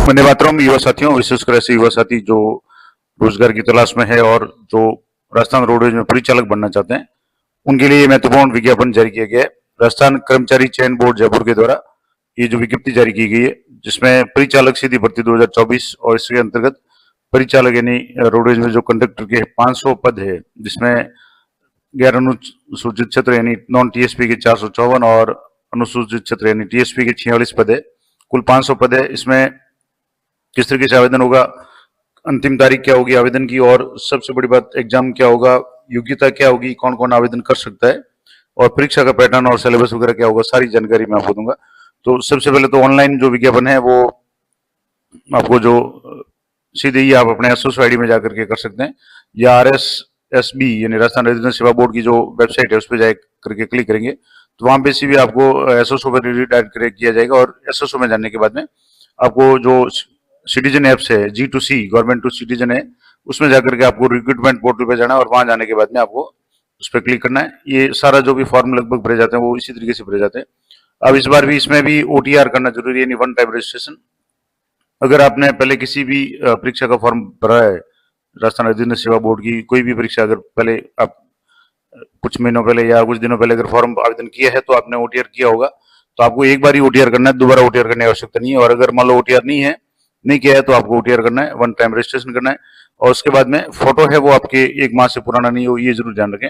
वंदे मातरम। युवा साथियों, विशेषकर ऐसे युवा साथी जो रोजगार की तलाश में है और जो राजस्थान रोडवेज में परिचालक बनना चाहते हैं, उनके लिए महत्वपूर्ण विज्ञापन जारी किया गया है। राजस्थान कर्मचारी चयन बोर्ड जयपुर के द्वारा ये जो विज्ञप्ति जारी की गई है, जिसमें परिचालक सीधी भर्ती 2024 और इसके अंतर्गत परिचालक यानी रोडवेज में जो कंडक्टर के 500 पद है, जिसमें गैर अनुसूचित क्षेत्र यानी नॉन टीएसपी के 454 और अनुसूचित क्षेत्र यानी टीएसपी के 46 पद है। कुल 500 पद है। इसमें किस तरीके से आवेदन होगा, अंतिम तारीख क्या होगी आवेदन की, और सबसे बड़ी बात एग्जाम क्या होगा, योग्यता क्या होगी, कौन कौन आवेदन कर सकता है, और परीक्षा का पैटर्न और सिलेबस वगैरह क्या होगा, सारी जानकारी मैं आपको दूंगा। तो सबसे पहले तो ऑनलाइन जो विज्ञापन है वो आपको जो सीधे ही आप अपने एसओस आईडी में जाकर के कर सकते हैं, या RSSB यानी राजस्थान रेजिडेंट सेवा बोर्ड की जो वेबसाइट है उस पर जा करके क्लिक करेंगे तो वहां पे भी आपको एसओसओ पर रिडायरेक्ट किया जाएगा। और एसओसओ में जाने के बाद में आपको जो सिटीजन एप्स है, G2C गवर्नमेंट टू सिटीजन है, उसमें जाकर के आपको रिक्रूटमेंट पोर्टल पे जाना है और वहां जाने के बाद में आपको उस पर क्लिक करना है। ये सारा जो भी फॉर्म लगभग भरे जाते हैं वो इसी तरीके से भरे जाते हैं। अब इस बार भी इसमें भी OTR करना जरूरी है, यानी वन टाइम रजिस्ट्रेशन। अगर आपने पहले किसी भी परीक्षा का फॉर्म भरा है, राजस्थान रेजिडेंट सेवा बोर्ड की कोई भी परीक्षा अगर पहले आप कुछ महीनों पहले या कुछ दिनों पहले अगर फॉर्म आवेदन किया है तो आपने OTR किया होगा, तो आपको एक बार ही OTR करना है, दोबारा OTR करने की आवश्यकता नहीं है। और अगर मान लो OTR नहीं किया है तो आपको OTR करना है, वन टाइम रजिस्ट्रेशन करना है। और उसके बाद में फोटो है वो आपके 1 माह से पुराना नहीं हो, ये जरूर ध्यान रखें।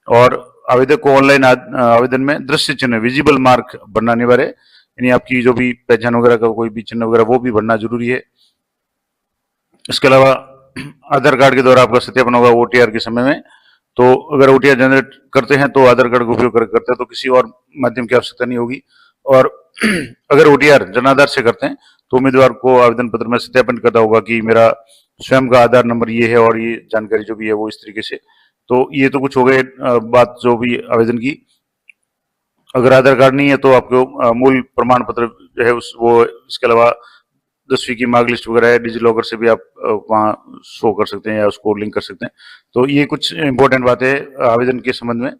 और आवेदक को ऑनलाइन आवेदन में दृश्य चिन्ह विजिबल मार्क बनना अनिवार्य है, यानी आपकी जो भी पहचान वगैरह का कोई भी चिन्ह वगैरह वो भी बनना जरूरी है। इसके अलावा आधार कार्ड के द्वारा आपका सत्यापन होगा OTR के समय में। तो अगर OTR जनरेट करते हैं तो आधार कार्ड का उपयोग करते हैं, तो किसी और माध्यम की आवश्यकता नहीं होगी। और अगर OTR जनाधार से करते हैं तो उम्मीदवार को आवेदन पत्र में सत्यापन करना होगा कि मेरा स्वयं का आधार नंबर ये है और ये जानकारी जो भी है वो इस तरीके से। तो ये तो कुछ हो गए बात जो भी आवेदन की। अगर आधार कार्ड नहीं है तो आपको मूल प्रमाण पत्र जो है वो, इसके अलावा 10वीं की मार्क लिस्ट वगैरह है, डिजी लॉकर से भी आप वहाँ शो कर सकते हैं या उसको लिंक कर सकते हैं। तो ये कुछ इंपॉर्टेंट बातें है आवेदन के संबंध में।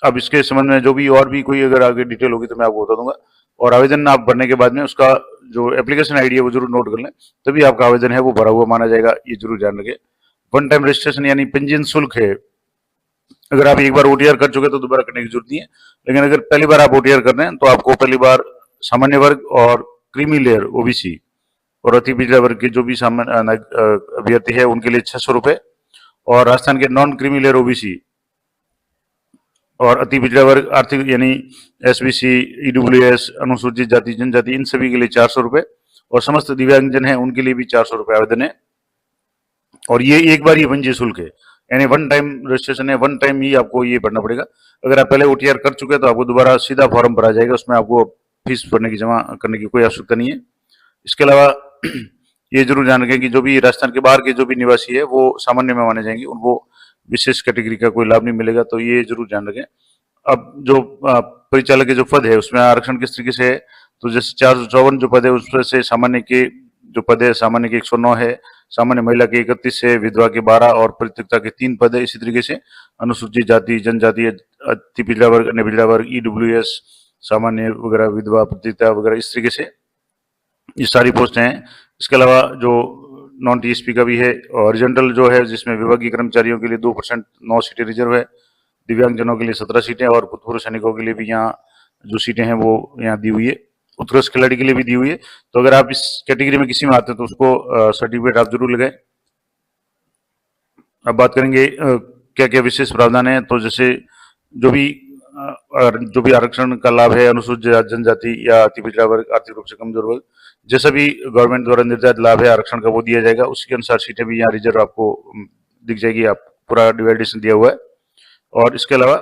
अब इसके संबंध में जो भी और भी कोई अगर आगे डिटेल होगी तो मैं आपको बता दूंगा। और आवेदन आप भरने के बाद में उसका जो एप्लीकेशन आईडी है वो जरूर नोट कर लें, तभी आपका आवेदन है वो भरा हुआ माना जाएगा, ये जरूर ध्यान रखें। वन टाइम रजिस्ट्रेशन यानी पंजीयन शुल्क है, अगर आप एक बार OTR कर चुके तो दोबारा करने की जरूरत नहीं है। लेकिन अगर पहली बार आप OTR कर रहे हैं तो आपको पहली बार सामान्य वर्ग और क्रीमी लेयर OBC और अति पिछड़ा वर्ग के जो भी सामान्य अभ्यर्थी है उनके लिए 600 रुपए, और राजस्थान के नॉन क्रीमी लेयर OBC और अति पिछड़ा वर्ग आर्थिक यानी SBC EWS अनुसूचित जाति जनजाति इन सभी के लिए 400 रुपए, और समस्त दिव्यांगजन है उनके लिए भी 400 रुपए आवेदन है। और ये एक बार ही पंजीयन शुल्क है, यानी वन टाइम रजिस्ट्रेशन है, वन टाइम ही आपको ये भरना पड़ेगा। अगर आप पहले OTR कर चुके हैं तो आपको दोबारा सीधा फॉर्म भरा जाएगा, उसमें आपको फीस भरने की जमा करने की कोई आवश्यकता नहीं है। इसके अलावा ये जरूर ध्यान रखें कि जो भी राजस्थान के बाहर के जो भी निवासी है वो सामान्य में माने जाएंगे, उनको विशेष कैटेगरी का कोई लाभ नहीं मिलेगा, तो ये जरूर ध्यान रखें। अब जो परिचालक के जो पद है उसमें आरक्षण किस तरीके से है, तो जैसे 454 जो पद है उसमें से सामान्य के जो पद है, सामान्य के 109 है, सामान्य महिला के 31 है, विधवा के 12 और परित्यक्ता के 3 पद है। इसी तरीके से अनुसूचित जाति जनजाति अति पिछड़ा वर्ग अन्य पिछड़ा वर्ग EWS सामान्य वगैरह विधवा परित्यक्ता वगैरह इस तरीके से ये सारी पोस्ट हैं। इसके अलावा जो नॉन TSP का भी है, हॉरिजॉन्टल जो है जिसमें विभागीय कर्मचारियों के लिए 2% 9 सीटें रिजर्व है, दिव्यांगजनों के लिए 17 सीटें और भूतपूर्व सैनिकों के लिए भी यहाँ जो सीटें हैं वो यहाँ दी हुई है, उत्कृष्ट खिलाड़ी के लिए भी दी हुई है। तो अगर आप इस कैटेगरी में किसी में आते हैं तो उसको सर्टिफिकेट आप जरूर लगाएं। अब बात करेंगे क्या क्या विशेष प्रावधान है। तो जैसे जो भी आरक्षण का लाभ है अनुसूचित जनजाति या अति पिछड़ा वर्ग आर्थिक रूप से कमजोर वर्ग, जैसा भी गवर्नमेंट द्वारा निर्धारित लाभ है आरक्षण का वो दिया जाएगा, उसके अनुसार सीटें भी यहाँ रिजर्व आपको दिख जाएगी, आप पूरा डिवाइडेशन दिया हुआ है। और इसके अलावा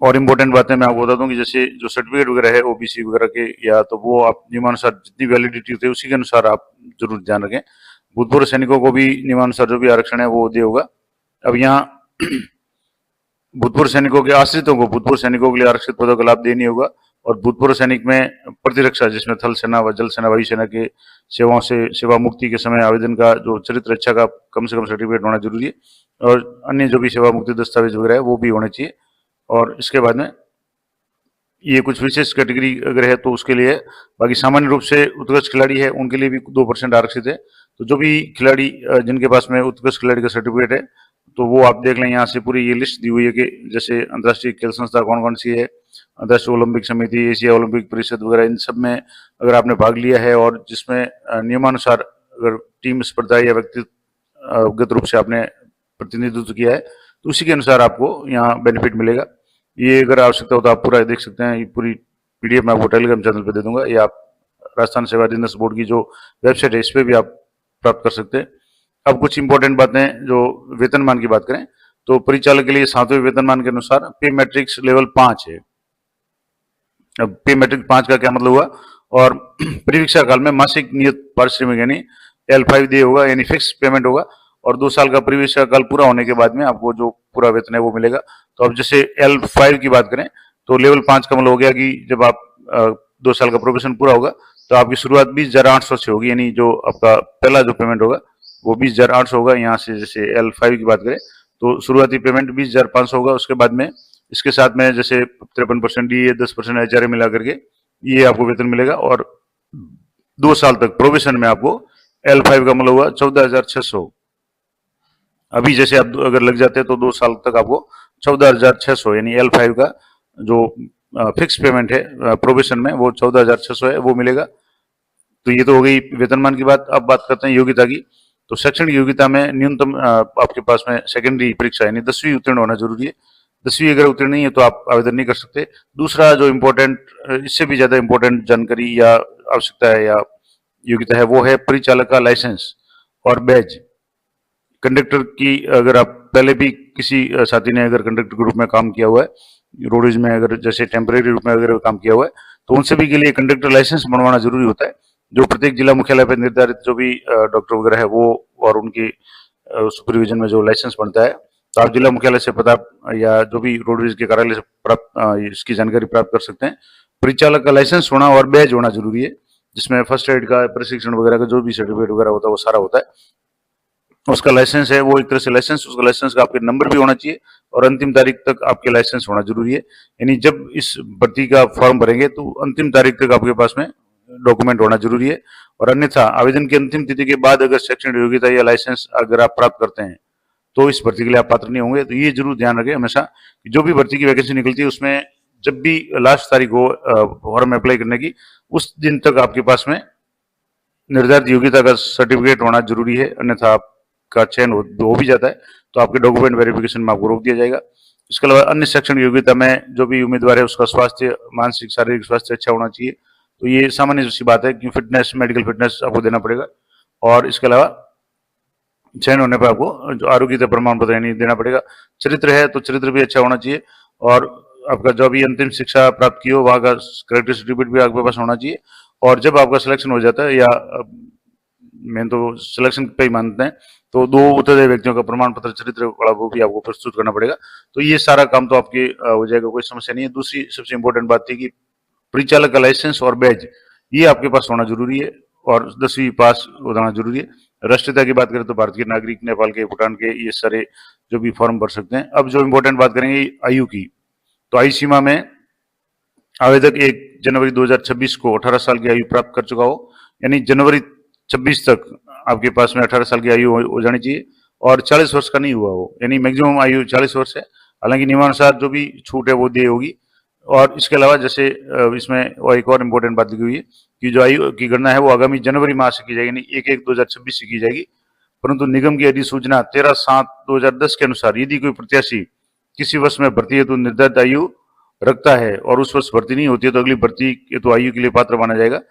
और इम्पोर्टेंट बातें मैं आपको बता दूं कि जैसे जो सर्टिफिकेट वगैरह है OBC वगैरह के, या तो वो आप नियमानुसार जितनी वैलिडिटी होती है उसी के अनुसार आप जरूर ध्यान रखें। भूतपूर्व सैनिकों को भी नियमानुसार जो भी आरक्षण है वो दिया होगा। अब यहाँ भूतपूर्व सैनिकों के आश्रितों को भूतपूर्व सैनिकों के लिए आरक्षित पदों का लाभ देनी होगा, और भूतपूर्व सैनिक में प्रतिरक्षा जिसमें थल सेना व जल सेना वायु सेना के सेवाओं से सेवा मुक्ति के समय आवेदन का जो चरित्र रक्षा का कम से कम सर्टिफिकेट होना जरूरी है, और अन्य जो भी सेवा मुक्ति दस्तावेज वगैरह है वो भी होने चाहिए। और इसके बाद में ये कुछ विशेष कैटेगरी अगर है तो उसके लिए है। बाकी सामान्य रूप से उत्कृष्ट खिलाड़ी है उनके लिए भी 2% आरक्षित है। तो जो भी खिलाड़ी जिनके पास में उत्कृष्ट खिलाड़ी का सर्टिफिकेट है तो वो आप देख लें, यहाँ से पूरी ये लिस्ट दी हुई है कि जैसे अंतर्राष्ट्रीय खेल संस्था कौन कौन सी है, अंतर्राष्ट्रीय ओलंपिक समिति, एशिया ओलंपिक परिषद वगैरह, इन सब में अगर आपने भाग लिया है और जिसमें नियमानुसार अगर टीम स्पर्धा या व्यक्तिगत रूप से आपने प्रतिनिधित्व किया है तो उसी के अनुसार आपको यहाँ बेनिफिट मिलेगा। ये अगर आवश्यकता हो तो आप पूरा देख सकते हैं। ये पूरी पीडीएफ मैं आपको टेलीग्राम चैनल पे दे दूंगा, या आप राजस्थान सेवा अधीनस्थ बोर्ड की जो वेबसाइट है इस पे भी आप प्राप्त कर सकते हैं। अब कुछ इंपॉर्टेंट बातें, जो वेतनमान की बात करें तो परिचालक के लिए 7वें वेतनमान के अनुसार पे मैट्रिक्स लेवल 5 है। अब पे मैट्रिक 5 का क्या मतलब हुआ, और परिवीक्षा काल में मासिक नियत पारिश्रमिक यानी L5 दे होगा, यानी फिक्स पेमेंट होगा, और 2 साल का परिवीक्षा काल पूरा होने के बाद में आपको जो पूरा वेतन है वो मिलेगा। तो अब जैसे L5 की बात करें तो लेवल 5 का मतलब हो गया कि जब आप 2 साल का प्रोबेशन पूरा होगा तो आपकी शुरुआत 20,800 से होगी, यानी जो आपका पहला जो पेमेंट होगा वो 20,800 होगा। यहाँ से जैसे L5 की बात करें तो शुरुआती पेमेंट 20,500 होगा। उसके बाद में इसके साथ में जैसे 53% डी, 10% HRA मिला करके ये आपको वेतन मिलेगा, और 2 साल तक प्रोबेशन में आपको L5 का मतलब हुआ 14,600। अभी जैसे आप अगर लग जाते हैं तो 2 साल तक आपको 14,600 यानी L5 का जो फिक्स पेमेंट है प्रोबेशन में वो 14,600 है, वो मिलेगा। तो ये तो हो गई वेतनमान की बात। अब बात करते हैं योग्यता की। तो शैक्षणिक योग्यता में न्यूनतम आपके पास में सेकेंडरी परीक्षा यानी 10वीं उत्तीर्ण होना जरूरी है। 10वीं अगर उत्तीर्ण नहीं है तो आप आवेदन नहीं कर सकते। दूसरा जो इम्पोर्टेंट, इससे भी ज्यादा इम्पोर्टेंट जानकारी या आवश्यकता है या योग्यता है वो है परिचालक का लाइसेंस और बैज। कंडक्टर की अगर आप पहले भी किसी साथी ने अगर कंडक्टर के रूप में काम किया हुआ है रोडवेज में, अगर जैसे टेम्परेरी रूप में अगर काम किया हुआ है तो उन सभी के लिए कंडक्टर लाइसेंस बनवाना जरूरी होता है, जो प्रत्येक जिला मुख्यालय पर निर्धारित जो भी डॉक्टर वगैरह है वो और उनकी सुपरविजन में जो लाइसेंस बनता है तो आप जिला मुख्यालय से पता या जो भी रोडवेज के कार्यालय से प्राप्त इसकी जानकारी प्राप्त कर सकते हैं। परिचालक का लाइसेंस होना और बैज होना जरूरी है, जिसमें फर्स्ट एड का प्रशिक्षण वगैरह का जो भी सर्टिफिकेट वगैरह होता है वो सारा होता है। उसका लाइसेंस है वो एक तरह से लाइसेंस, उसका लाइसेंस का आपके नंबर भी होना चाहिए और अंतिम तारीख तक आपके लाइसेंस होना जरूरी है। यानी जब इस भर्ती का फॉर्म भरेंगे तो अंतिम तारीख तक आपके पास में डॉक्यूमेंट होना जरूरी है, और अन्यथा आवेदन की अंतिम तिथि के बाद अगर शैक्षणिक योग्यता या लाइसेंस अगर आप प्राप्त करते हैं तो इस भर्ती के लिए आप पात्र नहीं होंगे। तो ये जरूर ध्यान रखें हमेशा कि जो भी भर्ती की वैकेंसी निकलती है उसमें जब भी लास्ट तारीख हो फॉर्म अप्लाई करने की, उस दिन तक आपके पास में निर्धारित योग्यता का सर्टिफिकेट होना जरूरी है, अन्यथा आपका चयन हो भी जाता है तो आपके डॉक्यूमेंट वेरिफिकेशन में आपको रोक दिया जाएगा। इसके अलावा अन्य शैक्षणिक योग्यता में जो भी उम्मीदवार है उसका स्वास्थ्य, मानसिक शारीरिक स्वास्थ्य अच्छा होना चाहिए। तो ये सामान्य सी बात है कि फिटनेस, मेडिकल फिटनेस आपको देना पड़ेगा, और इसके अलावा चयन होने पर आपको जो आरोग्य प्रमाण पत्र यानी देना पड़ेगा। चरित्र है तो चरित्र भी अच्छा होना चाहिए, और आपका जो भी अंतिम शिक्षा प्राप्त की हो वहाँ का करेक्टर सर्टिफिकेट भी आपके पास होना चाहिए। और जब आपका सिलेक्शन हो जाता है, या मेन तो सिलेक्शन पे ही मानते हैं, तो 2 उत्तरदायी व्यक्तियों का प्रमाण पत्र चरित्र वाला वो भी आपको प्रस्तुत करना पड़ेगा। तो ये सारा काम तो आपके हो जाएगा, कोई समस्या नहीं है। दूसरी सबसे इंपॉर्टेंट बात थी कि परिचालक का लाइसेंस और बैज ये आपके पास होना जरूरी है, और 10वीं पास होना जरूरी है। राष्ट्रीयता की बात करें तो भारत के नागरिक, नेपाल के, भूटान के, ये सारे जो भी फॉर्म भर सकते हैं। अब जो इम्पोर्टेंट बात करेंगे आयु की, तो आयु सीमा में आवेदक 1 जनवरी 2026 को 18 साल की आयु प्राप्त कर चुका हो, यानी जनवरी 26 तक आपके पास में 18 साल की आयु हो जानी चाहिए, और 40 वर्ष का नहीं हुआ हो, यानी मैक्सिमम आयु 40 वर्ष है। हालांकि नियमानुसार जो भी छूट है वो दी होगी। और इसके अलावा जैसे इसमें एक और इम्पोर्टेंट बात लिखी हुई है कि जो आयु की गणना है वो आगामी जनवरी माह से की जाएगी, यानी 1/1/2026 से की जाएगी। परंतु निगम की अधिसूचना 13/7/2010 के अनुसार यदि कोई प्रत्याशी किसी वर्ष में भर्ती हेतु निर्धारित आयु रखता है और उस वर्ष भर्ती नहीं होती है तो अगली भर्ती हेतु आयु के लिए पात्र माना जाएगा,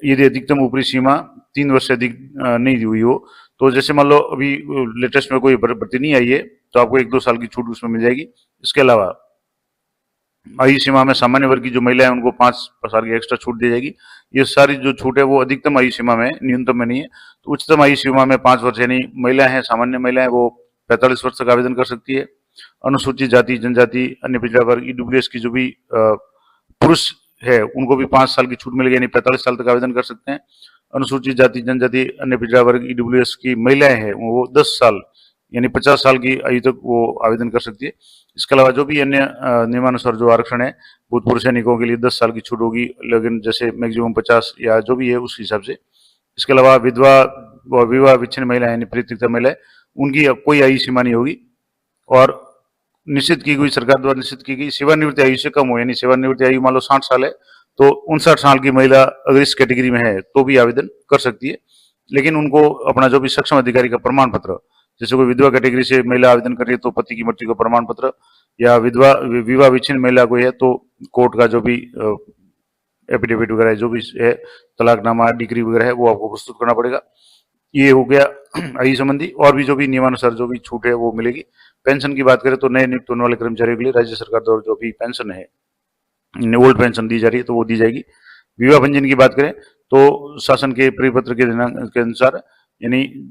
यदि अधिकतम ऊपरी सीमा 3 वर्ष से अधिक नहीं हुई हो। तो जैसे मान लो अभी लेटेस्ट में कोई भर्ती नहीं आई है तो आपको 1-2 साल की छूट उसमें मिल जाएगी। इसके अलावा आयु सीमा में सामान्य वर्ग की जो महिला है उनको 5 साल की एक्स्ट्रा छूट दी जाएगी। ये सारी जो छूट है वो अधिकतम आयु सीमा में, न्यूनतम में नहीं है। तो उच्चतम आयु सीमा में 5 वर्ष, यानी महिलाएं हैं, सामान्य महिलाएं वो 45 वर्ष तक आवेदन कर सकती है। अनुसूचित जाति, जनजाति, अन्य पिछड़ा वर्ग, ईडब्ल्यूएस की जो भी पुरुष है उनको भी 5 साल की छूट मिलेगी, यानी 45 साल तक आवेदन कर सकते हैं। अनुसूचित जाति, जनजाति, अन्य पिछड़ा वर्ग, ईडब्ल्यूएस की महिलाएं हैं वो 10 साल यानी 50 साल की आयु तक वो आवेदन कर सकती है। इसके अलावा जो भी अन्य नियमानुसार जो आरक्षण है, भूतपूर्व सैनिकों के लिए 10 साल की छूट होगी, लेकिन जैसे मैक्सिमम 50 या जो भी है उस हिसाब से। इसके अलावा विधवा व विवाह विच्छिन्न महिलाएं यानी परित्यक्ता महिलाएं, उनकी अब कोई आयु सीमा नहीं होगी। और निश्चित की गई, सरकार द्वारा निश्चित की गई सेवानिवृत्ति आयु से कम हो, यानी सेवानिवृत्ति आयु मान लो 60 साल है, तो 59 साल की महिला अगर इस कैटेगरी में है तो भी आवेदन कर सकती है। लेकिन उनको अपना जो भी सक्षम अधिकारी का प्रमाण पत्र, जैसे कोई विधवा कैटेगरी से महिला आवेदन कर रही है तो पति की मृत्यु का प्रमाण पत्र, या विधवा विवाह विच्छिन्न महिला को है तो कोर्ट का जो भी एफिडेविट वगैरह जो भी है, तलाकनामा, डिग्री वगैरह है, वो आपको प्रस्तुत करना पड़ेगा। ये हो गया आयु संबंधी। और भी जो भी नियमानुसार जो भी छूट है वो मिलेगी। पेंशन की बात करें तो नए नियुक्त होने वाले कर्मचारियों के लिए राज्य सरकार द्वारा जो भी पेंशन है, ओल्ड पेंशन दी जा रही है, तो वो दी जाएगी। विवाह पंजीयन की बात करें तो शासन के परिपत्र के दिनांक के अनुसार, यानी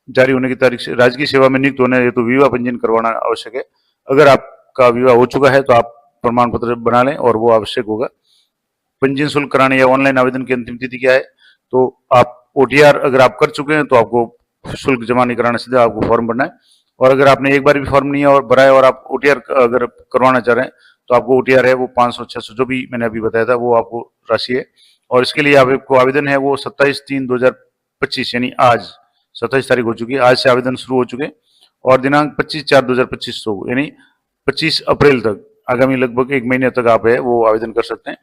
जारी होने की तारीख से राजकीय सेवा में नियुक्त होने हेतु विवाह पंजीयन करवाना आवश्यक है। अगर आपका विवाह हो चुका है तो आप प्रमाण पत्र बना लें और वो आवश्यक होगा। पंजीयन शुल्क कराने या ऑनलाइन आवेदन की अंतिम तिथि क्या है, तो आप ओटीआर अगर आप कर चुके हैं तो आपको शुल्क जमा नहीं कराना, सीधा आपको फॉर्म भरना है। और अगर आपने एक बार भी फॉर्म नहीं और भरा है और आप ओटीआर अगर करवाना चाह रहे हैं तो आपको ओटीआर है वो 500-600 जो भी मैंने अभी बताया था वो आपको राशि है। और इसके लिए आपको आवेदन है वो 27/3/2025 यानी आज 27 तारीख हो चुकी है, आज से आवेदन शुरू हो चुके हैं और दिनांक 25/4/2025 को यानी 25 अप्रैल तक, आगामी लगभग 1 महीने तक आप है वो आवेदन कर सकते हैं।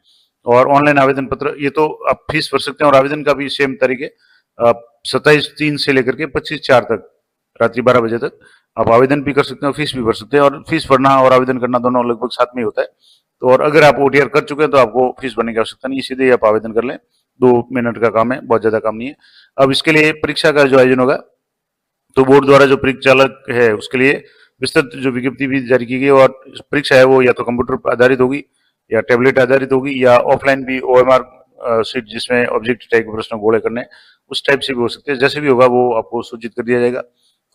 और ऑनलाइन आवेदन पत्र, ये तो आप फीस भर सकते हैं और आवेदन का भी सेम तारीख है, 27/3 से लेकर के 25/4 तक रात्रि 12 बजे तक आप आवेदन भी कर सकते हैं और फीस भी भर सकते हैं। और फीस भरना और आवेदन करना दोनों लगभग साथ में ही होता है। तो और अगर आप ओटीआर कर चुके हैं तो आपको फीस भरने की आवश्यकता नहीं, सीधे ही आप आवेदन कर लें। 2 मिनट का काम है, बहुत ज्यादा काम नहीं है। अब इसके लिए परीक्षा का जो आयोजन होगा, तो बोर्ड द्वारा जो परीक्षा चालक है उसके लिए विस्तृत जो विज्ञप्ति भी जारी की गई। और परीक्षा है वो या तो कंप्यूटर पर आधारित होगी या टैबलेट आधारित होगी या ऑफलाइन भी ओएमआर सीट जिसमें ऑब्जेक्ट टाइप के प्रश्न गोले करने, उस टाइप से भी हो सकते हैं। जैसे भी होगा वो आपको सूचित कर दिया जाएगा।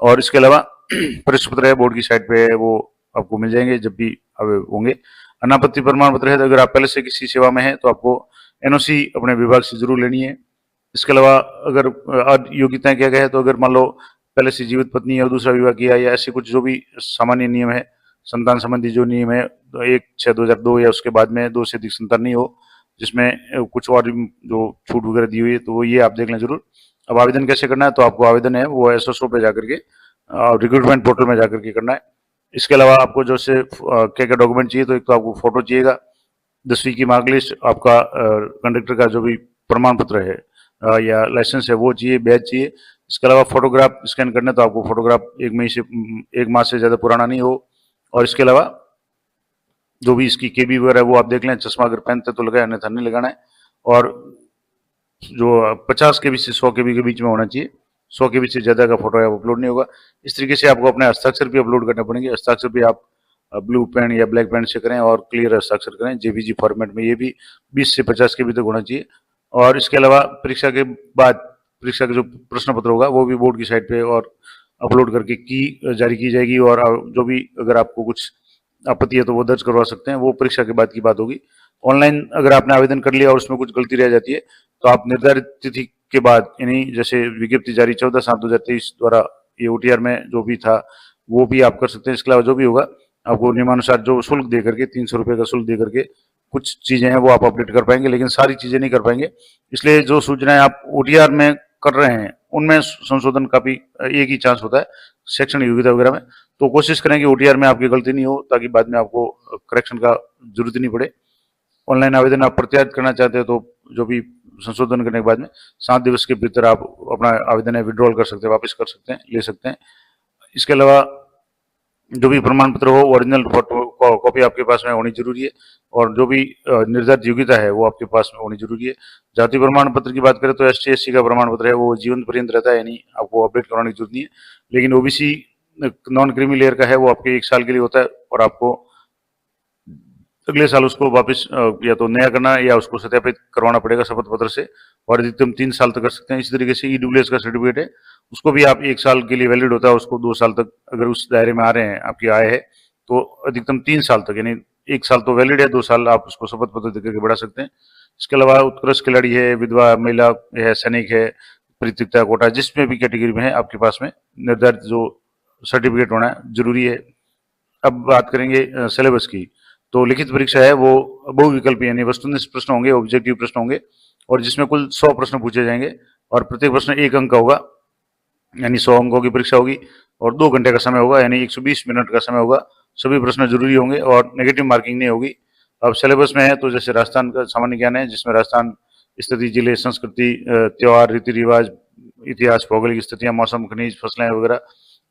और इसके अलावा प्रश्न पत्र है बोर्ड की साइट पे है, वो आपको मिल जाएंगे जब भी होंगे। अनापत्ति प्रमाण पत्र है, तो अगर आप पहले से किसी सेवा में है तो आपको एनओसी अपने विभाग से जरूर लेनी है। इसके अलावा अगर योग्यताएं क्या क्या है, तो अगर मान लो पहले से जीवित पत्नी और दूसरा विवाह किया या ऐसे कुछ जो भी सामान्य नियम है, संतान संबंधी जो नियम है, तो 1/6/2002 या उसके बाद में 2 से अधिक संतान नहीं हो, जिसमें कुछ और जो छूट वगैरह दी हुई है, तो वो ये आप देख लें जरूर। अब आवेदन कैसे करना है, तो आपको आवेदन है वो एसएसओ पे जाकर के रिक्रूटमेंट पोर्टल में जाकर के करना है। इसके अलावा आपको जो से क्या क्या डॉक्यूमेंट चाहिए, तो एक तो आपको फोटो चाहिएगा, 10वीं की मार्कलिस्ट, आपका कंडक्टर का जो भी प्रमाण पत्र है या लाइसेंस है वो चाहिए, बैच चाहिए। इसके अलावा फोटोग्राफ स्कैन करना है, तो आपको फोटोग्राफ 1 माह से ज्यादा पुराना नहीं हो। और इसके अलावा जो भी इसकी केबी वगैरह है वो आप देख लें, चश्मा अगर पहनते तो लगाए, अन्यथा नहीं लगाना है। और जो 50 केबी से 100 केबी के बीच में होना चाहिए, 100 केबी से ज्यादा का फोटो है वो अपलोड नहीं होगा। इस तरीके से आपको अपने हस्ताक्षर भी अपलोड करने पड़ेंगे। हस्ताक्षर भी आप ब्लू पेन या ब्लैक पेन से करें और क्लियर हस्ताक्षर करें, जेपीजी फॉर्मेट में। ये भी 20 से 50 केबी तक होना चाहिए। और इसके अलावा परीक्षा के बाद परीक्षा का जो प्रश्न पत्र होगा वो भी बोर्ड की साइट पे और अपलोड करके की जारी की जाएगी। और जो भी अगर आपको कुछ आपत्ति है तो वो दर्ज करवा सकते हैं, वो परीक्षा के बाद की बात होगी। ऑनलाइन अगर आपने आवेदन कर लिया और उसमें कुछ गलती रह जाती है तो आप निर्धारित तिथि के बाद, यानी जैसे विज्ञप्ति जारी 14/7/2023 द्वारा ये ओटीआर में जो भी था वो भी आप कर सकते हैं। इसके अलावा जो भी होगा आपको नियमानुसार जो शुल्क दे करके, 300 रुपये का शुल्क दे करके कुछ चीजें हैं वो आप अपडेट कर पाएंगे, लेकिन सारी चीजें नहीं कर पाएंगे। इसलिए जो सूचनाएं आप ओटीआर में कर रहे हैं उनमें संशोधन का भी एक ही चांस होता है, शैक्षणिक योग्यता वगैरह में। तो कोशिश करें कि ओटीआर में आपकी गलती नहीं हो, ताकि बाद में आपको करेक्शन का जरूरत नहीं पड़े। ऑनलाइन आवेदन आप प्रत्यार्थ करना चाहते हैं तो जो भी संशोधन करने के बाद में 7 दिवस के भीतर आप अपना आवेदन है विड्रॉल कर सकते हैं, वापस कर सकते हैं, ले सकते हैं। इसके अलावा जो भी प्रमाण पत्र हो ओरिजिनल फोटो कॉपी आपके पास में होनी जरूरी है। और जो भी निर्धारित योग्यता है वो आपके पास में होनी जरूरी है। जाति प्रमाण पत्र की बात करें तो ST/SC का प्रमाण पत्र है वो जीवन पर्यंत रहता है, यानी आपको अपडेट कराने की जरूरत नहीं है। लेकिन ओबीसी नॉन क्रीमी लेयर का है वो आपके 1 साल के लिए होता है और आपको अगले साल उसको वापस या तो नया करना या उसको सत्यापित करवाना पड़ेगा शपथ पत्र से, और अधिकतम 3 साल तक कर सकते हैं। इसी तरीके से ईडब्ल्यूएस का सर्टिफिकेट है, उसको भी आप 1 साल के लिए वैलिड होता है, उसको 2 साल तक अगर उस दायरे में आ रहे हैं, आपकी आय है, तो अधिकतम 3 साल तक, यानी 1 साल तो वैलिड है, 2 साल आप उसको शपथ पत्र देकर के बढ़ा सकते हैं। इसके अलावा उत्कृष्ट खिलाड़ी है, विधवा महिला है, सैनिक है, परित्यक्ता कोटा, जिसमें भी कैटेगरी में है आपके पास में निर्धारित जो सर्टिफिकेट होना जरूरी है। अब बात करेंगे सिलेबस की। तो लिखित परीक्षा है वो बहुविकल्पीय यानी वस्तुनिष्ठ प्रश्न होंगे, ऑब्जेक्टिव प्रश्न होंगे, और जिसमें कुल 100 प्रश्न पूछे जाएंगे और प्रत्येक प्रश्न 1 अंक का होगा, यानी 100 अंकों की परीक्षा होगी और 2 घंटे का समय होगा, यानी 120 मिनट का समय होगा। सभी प्रश्न जरूरी होंगे और नेगेटिव मार्किंग नहीं होगी। अब सिलेबस में है तो जैसे राजस्थान का सामान्य ज्ञान है, जिसमें राजस्थान स्थिति, जिले, संस्कृति, त्योहार, रीति रिवाज, इतिहास, भौगोलिक स्थितियां, मौसम, खनिज, फसलें वगैरह,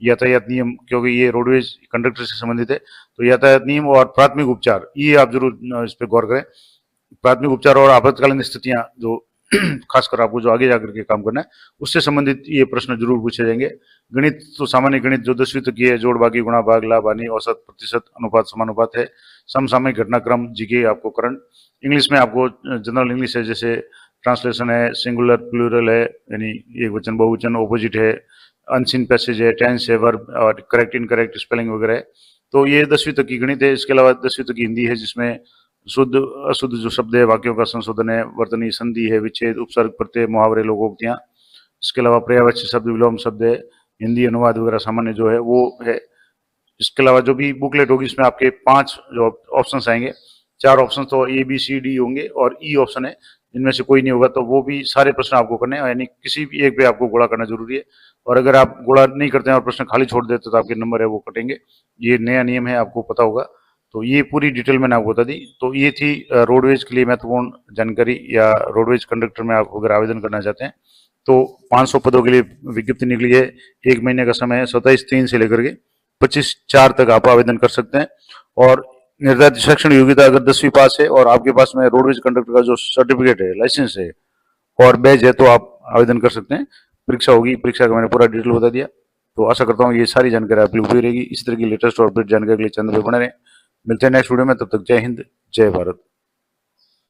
यातायात नियम, क्योंकि ये रोडवेज कंडक्टर से संबंधित है, तो यातायात नियम और प्राथमिक उपचार, ये आप जरूर इस पर गौर करें। प्राथमिक उपचार और आपातकालीन स्थितियां जो खासकर आपको जो आगे जाकर के काम करना है, उससे संबंधित ये प्रश्न जरूर पूछे जाएंगे। गणित तो सामान्य गणित जो 10वीं तक की है, जोड़, बाकी, गुणा, भाग, लाभ, हानि, औसत, प्रतिशत, अनुपात, समानुपात है। समसामयिक घटनाक्रम, जीके, आपको करंट। इंग्लिश में आपको जनरल इंग्लिश है, जैसे ट्रांसलेशन है, सिंगुलर प्लूरल है, यानी एक वचन बहुवचन, ऑपोजिट है, अनसीन पैसेज है, टेंस है, वर्ब और करेक्ट इनकरेक्ट स्पेलिंग वगैरह है। तो ये 10वीं तक की गणित है। इसके अलावा 10वीं तक की हिंदी है, जिसमें शुद्ध अशुद्ध जो शब्द है, वाक्यों का संशोधन है, वर्तनी, संधि है, विच्छेद, उपसर्ग, प्रत्यय, मुहावरे, लोकोक्तियां। इसके अलावा पर्यायवाची शब्द, विलोम शब्द है, हिंदी अनुवाद वगैरह सामान्य जो है वो है। इसके अलावा जो भी बुकलेट होगी, इसमें आपके 5 जो ऑप्शन आएंगे, 4 ऑप्शन तो ए बी सी डी होंगे और ई ऑप्शन है, इनमें से कोई नहीं होगा, तो वो भी सारे प्रश्न आपको करने हैं, यानी किसी भी एक पे आपको गुणा करना जरूरी है। और अगर आप गुणा नहीं करते हैं और प्रश्न खाली छोड़ देते तो आपके नंबर है वो कटेंगे। ये नया नियम है, आपको पता होगा। तो ये पूरी डिटेल मैंने आपको बता दी। तो ये थी रोडवेज के लिए महत्वपूर्ण जानकारी, या रोडवेज कंडक्टर में आप अगर आवेदन करना चाहते हैं तो 500 पदों के लिए विज्ञप्ति निकली है। 1 महीने का समय है, 27/3 से लेकर के 25/4 तक आप आवेदन कर सकते हैं। और निर्धारित शैक्षणिक योग्यता अगर 10वीं पास है और आपके पास में रोडवेज कंडक्टर का जो सर्टिफिकेट है, लाइसेंस है और बैज है, तो आप आवेदन कर सकते हैं। परीक्षा होगी, परीक्षा का मैंने पूरा डिटेल बता दिया। तो आशा करता हूँ ये सारी जानकारी आपके लिए उपयोगी रहेगी। इस तरह की लेटेस्ट और अपडेट जानकारी के लिए चैनल पर बने रहें। मिलते हैं नेक्स्ट वीडियो में, तब तक जय हिंद, जय भारत।